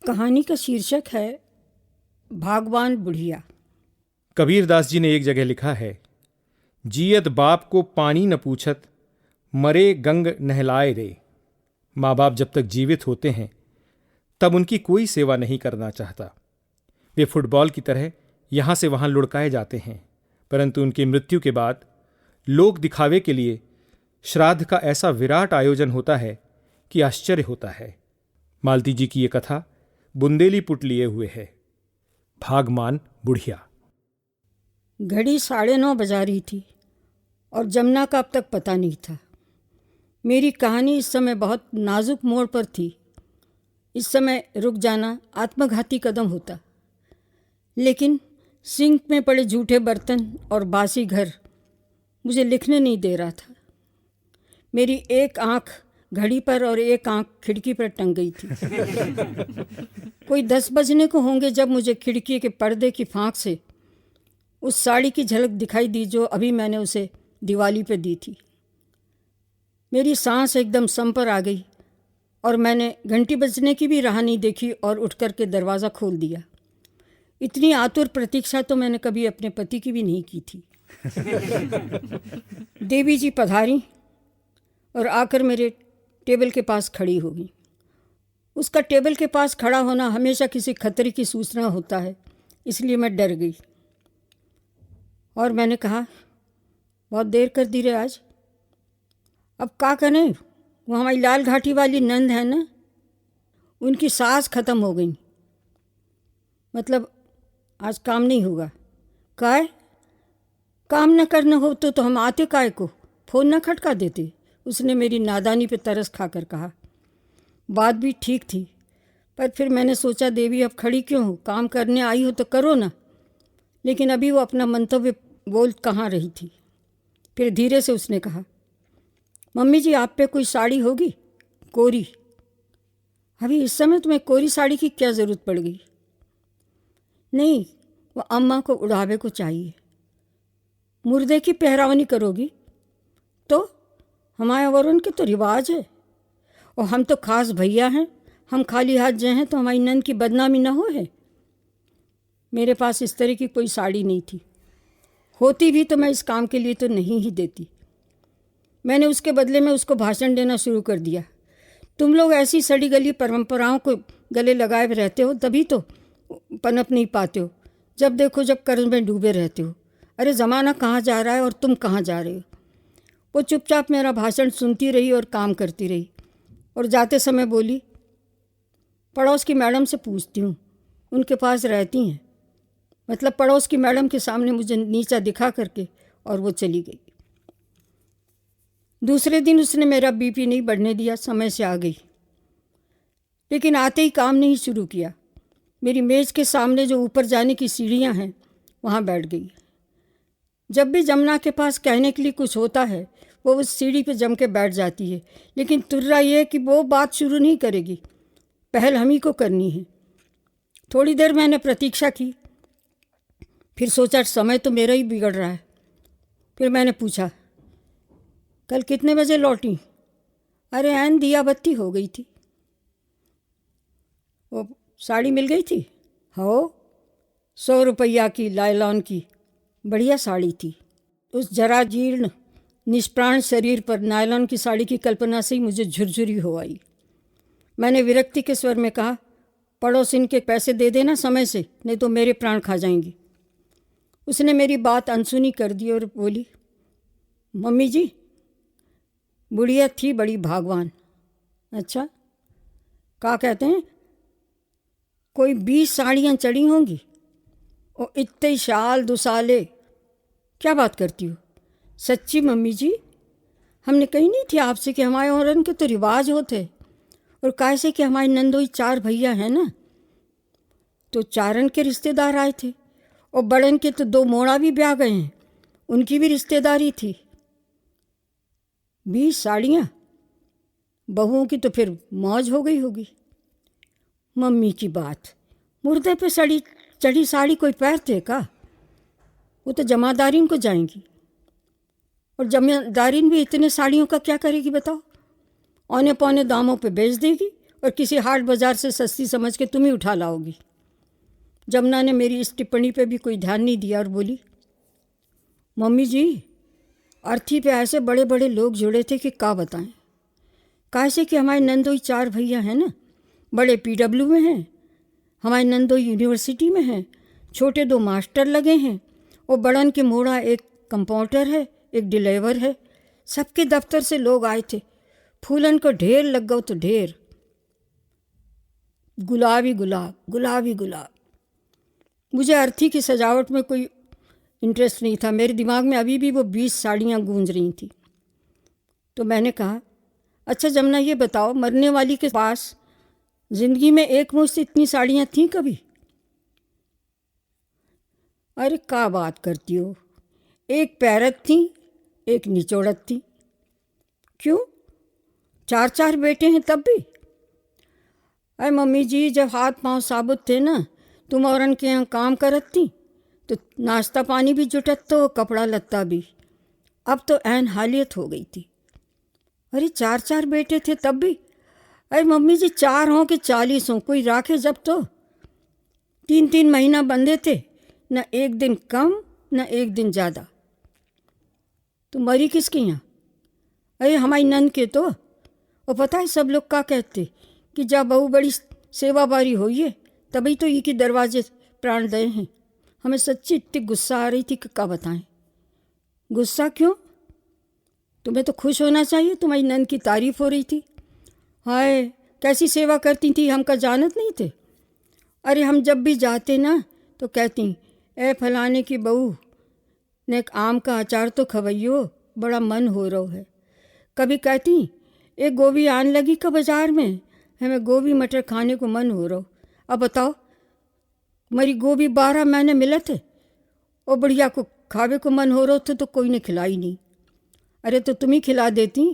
कहानी का शीर्षक है भागवान बुढ़िया। कबीरदास जी ने एक जगह लिखा है, जियत बाप को पानी न पूछत, मरे गंग नहलाए रे। माँ बाप जब तक जीवित होते हैं तब उनकी कोई सेवा नहीं करना चाहता। वे फुटबॉल की तरह यहाँ से वहाँ लुढ़काए जाते हैं, परंतु उनकी मृत्यु के बाद लोक दिखावे के लिए श्राद्ध का ऐसा विराट आयोजन होता है कि आश्चर्य होता है। मालती जी की ये कथा बुंदेली पुट लिए हुए है। भागमान बुढ़िया। घड़ी 9:30 बजा रही थी और जमुना का अब तक पता नहीं था। मेरी कहानी इस समय बहुत नाजुक मोड़ पर थी। इस समय रुक जाना आत्मघाती कदम होता, लेकिन सिंक में पड़े जूठे बर्तन और बासी घर मुझे लिखने नहीं दे रहा था। मेरी एक आंख घड़ी पर और एक आंख खिड़की पर टंग गई थी। कोई 10 बजने को होंगे जब मुझे खिड़की के पर्दे की फांक से उस साड़ी की झलक दिखाई दी जो अभी मैंने उसे दिवाली पे दी थी। मेरी सांस एकदम सम पर आ गई और मैंने घंटी बजने की भी राह नहीं देखी और उठ कर के दरवाज़ा खोल दिया। इतनी आतुर प्रतीक्षा तो मैंने कभी अपने पति की भी नहीं की थी। देवी जी पधारी और आकर मेरे टेबल के पास खड़ी हो गई। उसका टेबल के पास खड़ा होना हमेशा किसी खतरे की सूचना होता है, इसलिए मैं डर गई और मैंने कहा, बहुत देर कर दी रे आज। अब क्या करें, वो हमारी लाल घाटी वाली नंद है ना, उनकी सांस ख़त्म हो गई। मतलब आज काम नहीं होगा। काय काम न करना हो तो हम आते काय को, फ़ोन न खटका देते। उसने मेरी नादानी पे तरस खाकर कहा। बात भी ठीक थी, पर फिर मैंने सोचा देवी अब खड़ी क्यों हो, काम करने आई हो तो करो ना। लेकिन अभी वो अपना मंतव्य बोल कहाँ रही थी। फिर धीरे से उसने कहा, मम्मी जी आप पे कोई साड़ी होगी कोरी? अभी इस समय तुम्हें कोरी साड़ी की क्या ज़रूरत पड़ गई? नहीं, वो अम्मा को उड़ावे को चाहिए। मुर्दे की पहरावनी करोगी तो? हमारे वरुण के तो रिवाज है और हम तो खास भैया हैं, हम खाली हाथ जाए हैं तो हमारी नंद की बदनामी ना हो है। मेरे पास इस तरह की कोई साड़ी नहीं थी, होती भी तो मैं इस काम के लिए तो नहीं ही देती। मैंने उसके बदले में उसको भाषण देना शुरू कर दिया। तुम लोग ऐसी सड़ी गली परंपराओं को गले लगाए रहते हो, तभी तो पनप नहीं पाते हो। जब देखो जब कर्ज में डूबे रहते हो। अरे ज़माना कहाँ जा रहा है और तुम कहाँ जा रहे हो? वो चुपचाप मेरा भाषण सुनती रही और काम करती रही और जाते समय बोली, पड़ोस की मैडम से पूछती हूँ, उनके पास रहती हैं। मतलब पड़ोस की मैडम के सामने मुझे नीचा दिखा करके और वो चली गई। दूसरे दिन उसने मेरा बीपी नहीं बढ़ने दिया, समय से आ गई, लेकिन आते ही काम नहीं शुरू किया। मेरी मेज़ के सामने जो ऊपर जाने की सीढ़ियाँ हैं वहाँ बैठ गई। जब भी जमुना के पास कहने के लिए कुछ होता है वो उस सीढ़ी पे जम के बैठ जाती है, लेकिन तुर्रा ये कि वो बात शुरू नहीं करेगी, पहल हम ही को करनी है। थोड़ी देर मैंने प्रतीक्षा की, फिर सोचा समय तो मेरा ही बिगड़ रहा है। फिर मैंने पूछा, कल कितने बजे लौटी? अरे ऐन दिया बत्ती हो गई थी। वो साड़ी मिल गई थी? हो, 100 रुपया की लायलॉन की बढ़िया साड़ी थी। उस जरा जीर्ण निष्प्राण शरीर पर नायलॉन की साड़ी की कल्पना से ही मुझे झुरझुरी हो आई। मैंने विरक्ति के स्वर में कहा, पड़ोसिन के पैसे दे देना समय से, नहीं तो मेरे प्राण खा जाएंगी। उसने मेरी बात अनसुनी कर दी और बोली, मम्मी जी बुढ़िया थी बड़ी भागवान। अच्छा, क्या कहते हैं? कोई 20 साड़ियाँ चढ़ी होंगी और इतने शाल दुसाले। क्या बात करती हो? सच्ची मम्मी जी, हमने कही नहीं थी आपसे कि हमारे औरन के तो रिवाज होते, और कैसे कि हमारी नंदोई 4 भैया हैं ना, तो चारन के रिश्तेदार आए थे और बड़न के तो 2 मोड़ा भी ब्याह गए हैं, उनकी भी रिश्तेदारी थी। 20 साड़ियाँ, बहुओं की तो फिर मौज हो गई होगी। मम्मी की बात, मुर्दे पे चढ़ी साड़ी कोई पहनते का? वो तो जमादारीन को जाएंगी, और जमादारीन भी इतने साड़ियों का क्या करेगी बताओ? औने पौने दामों पे बेच देगी और किसी हाट बाज़ार से सस्ती समझ के तुम ही उठा लाओगी। जमुना ने मेरी इस टिप्पणी पे भी कोई ध्यान नहीं दिया और बोली, मम्मी जी, अर्थी पे ऐसे बड़े बड़े लोग जुड़े थे कि क्या बताएं। कैसे कि हमारे नंदोई 4 भैया हैं ना, बड़े PW में हैं, हमारे नंदोई यूनिवर्सिटी में हैं, छोटे 2 मास्टर लगे हैं, और बड़न के मोड़ा एक कंपाउंडर है, एक डिलीवर है। सबके दफ्तर से लोग आए थे। फूलन को ढेर लग गओ तो ढेर, गुलाबी गुलाब, गुलाबी गुलाब। मुझे अर्थी की सजावट में कोई इंटरेस्ट नहीं था। मेरे दिमाग में अभी भी वो 20 साड़ियाँ गूंज रही थी। तो मैंने कहा, अच्छा जमुना, ये बताओ, मरने वाली के पास ज़िंदगी में एक मुश्त इतनी साड़ियाँ थीं कभी? अरे क्या बात करती हो, एक पैरत थी, एक निचोड़त थी। क्यों, 4 बेटे हैं तब भी? अरे मम्मी जी, जब हाथ पांव साबुत थे ना, तुम औरन के यहाँ काम करत थी, तो नाश्ता पानी भी जुटत तो, कपड़ा लत्ता भी। अब तो ऐन हालियत हो गई थी। अरे 4 बेटे थे तब भी? अरे मम्मी जी, 4 हों कि 40 हों, कोई राखे जब तो। 3 महीना बंधे थे, न एक दिन कम न एक दिन ज़्यादा। तो मरी किसके यहाँ? अरे हमारी नंद के तो। और पता है सब लोग क्या कहते कि जब बहू बड़ी सेवा बारी हुई है तभी तो ये के दरवाजे प्राण दए हैं। हमें सच्ची इतनी गुस्सा आ रही थी कि क्या बताएं। गुस्सा क्यों? तुम्हें तो खुश होना चाहिए, तुम्हारी नंद की तारीफ हो रही थी। हाय, कैसी सेवा करती थी, हम का जानत नहीं थे। अरे हम जब भी जाते ना तो कहती, ए फलाने की बहू ने एक आम का अचार तो खवैयो, बड़ा मन हो रहा है। कभी कहती, एक गोभी आन लगी का बाजार में, हमें गोभी मटर खाने को मन हो रहा। अब बताओ, मेरी गोभी 12 महीने मिले थे और बढ़िया को खावे को मन हो रहा था तो कोई ने खिलाई नहीं। अरे तो तुम ही खिला देती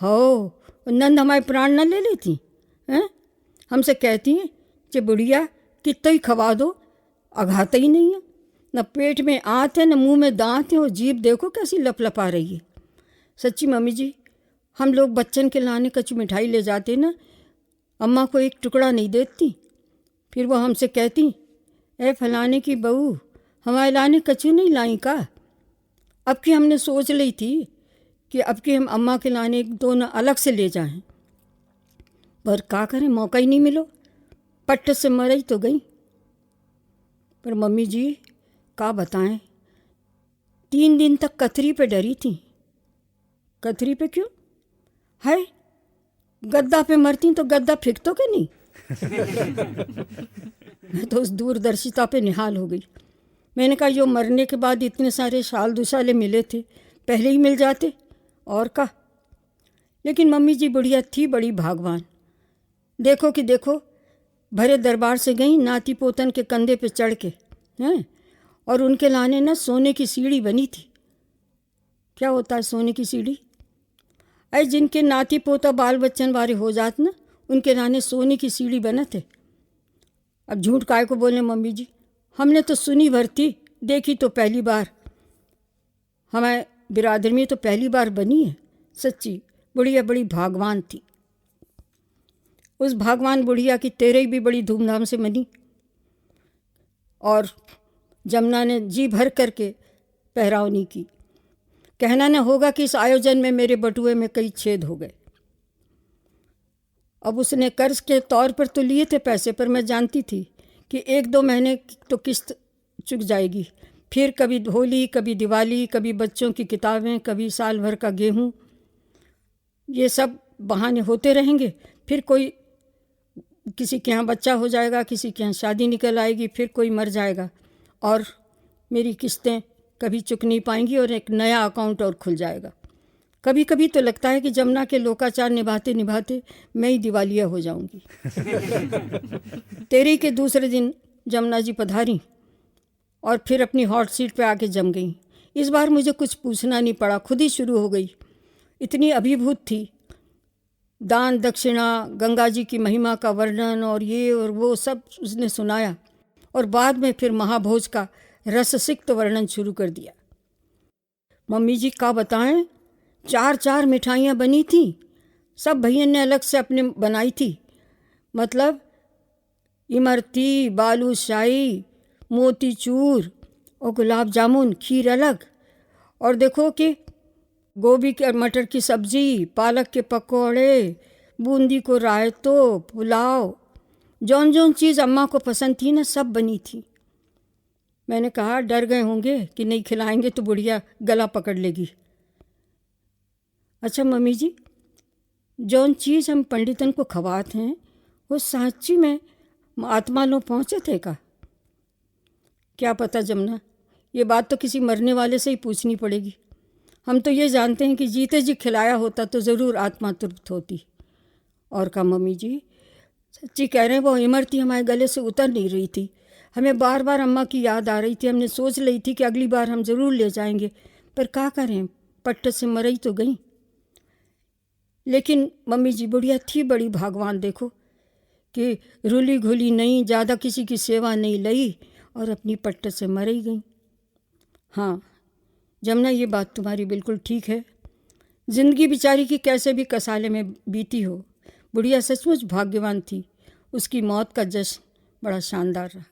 हो, नंद हमारे प्राण न ले लेती हैं? हमसे कहती हैं कि बुढ़िया कितना ही खवा दो, अघाता ही नहीं है, न पेट में आँत है न मुंह में दांत है, और जीभ देखो कैसी लपलपा रही है। सच्ची मम्मी जी, हम लोग बच्चन के लाने कच्ची मिठाई ले जाते ना, अम्मा को एक टुकड़ा नहीं देती। फिर वो हमसे कहती, ए फलाने की बहू, हमारे लाने कच्चू नहीं लाई का? अब की हमने सोच ली थी कि अब की हम अम्मा के लाने 2 न अलग से ले जाएं, पर क्या करें, मौका ही नहीं मिलो। पट्ट से मरई तो गई। पर मम्मी जी क्या बताएं, 3 दिन तक कथरी पे डरी थी। कथरी पे क्यों? है गद्दा पे मरती तो गद्दा फेंक तो क्या नहीं? मैं तो उस दूरदर्शिता पे निहाल हो गई। मैंने कहा, जो मरने के बाद इतने सारे साल दुसाले मिले थे, पहले ही मिल जाते और का। लेकिन मम्मी जी बुढ़िया थी बड़ी भागवान। देखो कि देखो, भरे दरबार से गई नाती पोतन के कंधे पे चढ़ के हैं, और उनके लाने ना सोने की सीढ़ी बनी थी। क्या होता है सोने की सीढ़ी? अरे जिनके नाती पोता बाल बच्चन वारे हो जात ना, उनके लाने सोने की सीढ़ी बने थे। अब झूठ काय को बोले मम्मी जी, हमने तो सुनी भर थी, देखी तो पहली बार। हमारे बिरादरी में तो पहली बार बनी है। सच्ची बुढ़िया बड़ी भागवान थी। उस भागवान बुढ़िया की तेरह भी बड़ी धूमधाम से मनी, और जमुना ने जी भर करके पहरावनी की। कहना न होगा कि इस आयोजन में मेरे बटुए में कई छेद हो गए। अब उसने कर्ज के तौर पर तो लिए थे पैसे, पर मैं जानती थी कि 1-2 महीने तो किस्त चुक जाएगी। फिर कभी होली, कभी दिवाली, कभी बच्चों की किताबें, कभी साल भर का गेहूँ, ये सब बहाने होते रहेंगे। फिर कोई किसी के यहाँ बच्चा हो जाएगा, किसी के यहाँ शादी निकल आएगी, फिर कोई मर जाएगा, और मेरी किस्तें कभी चुक नहीं पाएंगी और एक नया अकाउंट और खुल जाएगा। कभी कभी तो लगता है कि जमुना के लोकाचार निभाते निभाते मैं ही दिवालिया हो जाऊंगी। तेरी के दूसरे दिन जमुना जी पधारी और फिर अपनी हॉट सीट पे आके जम गई। इस बार मुझे कुछ पूछना नहीं पड़ा, खुद ही शुरू हो गई। इतनी अभिभूत थी। दान दक्षिणा, गंगा जी की महिमा का वर्णन और ये और वो सब उसने सुनाया, और बाद में फिर महाभोज का रससिक्त वर्णन शुरू कर दिया। मम्मी जी का बताएं, 4 मिठाइयाँ बनी थी, सब भैया ने अलग से अपने बनाई थी। मतलब इमरती, बालूशाही, मोतीचूर और गुलाब जामुन, खीर अलग। और देखो कि गोभी के और मटर की सब्जी, पालक के पकौड़े, बूंदी को रायतो, पुलाव, जौन जौन चीज़ अम्मा को पसंद थी ना सब बनी थी। मैंने कहा डर गए होंगे कि नहीं खिलाएंगे तो बुढ़िया गला पकड़ लेगी। अच्छा मम्मी जी, जौन चीज़ हम पंडितन को खवाते हैं वो सांची में आत्मा लोग पहुँचे थे का? क्या पता जमुना, ये बात तो किसी मरने वाले से ही पूछनी पड़ेगी। हम तो ये जानते हैं कि जीते जी खिलाया होता तो ज़रूर आत्मा तृप्त होती। और का मम्मी जी सच्ची कह रहे हैं, वो इमरती हमारे गले से उतर नहीं रही थी। हमें बार बार अम्मा की याद आ रही थी। हमने सोच ली थी कि अगली बार हम ज़रूर ले जाएंगे, पर क्या करें, पट्ट से मरई तो गई। लेकिन मम्मी जी बुढ़िया थी बड़ी भागवान, देखो कि रुली घुली नहीं, ज़्यादा किसी की सेवा नहीं लई और अपनी पट्ट से मर ही गई। हाँ जमुना, ये बात तुम्हारी बिल्कुल ठीक है। ज़िंदगी बेचारी की कैसे भी कसाले में बीती हो, बुढ़िया सचमुच भाग्यवान थी। उसकी मौत का जश्न बड़ा शानदार रहा।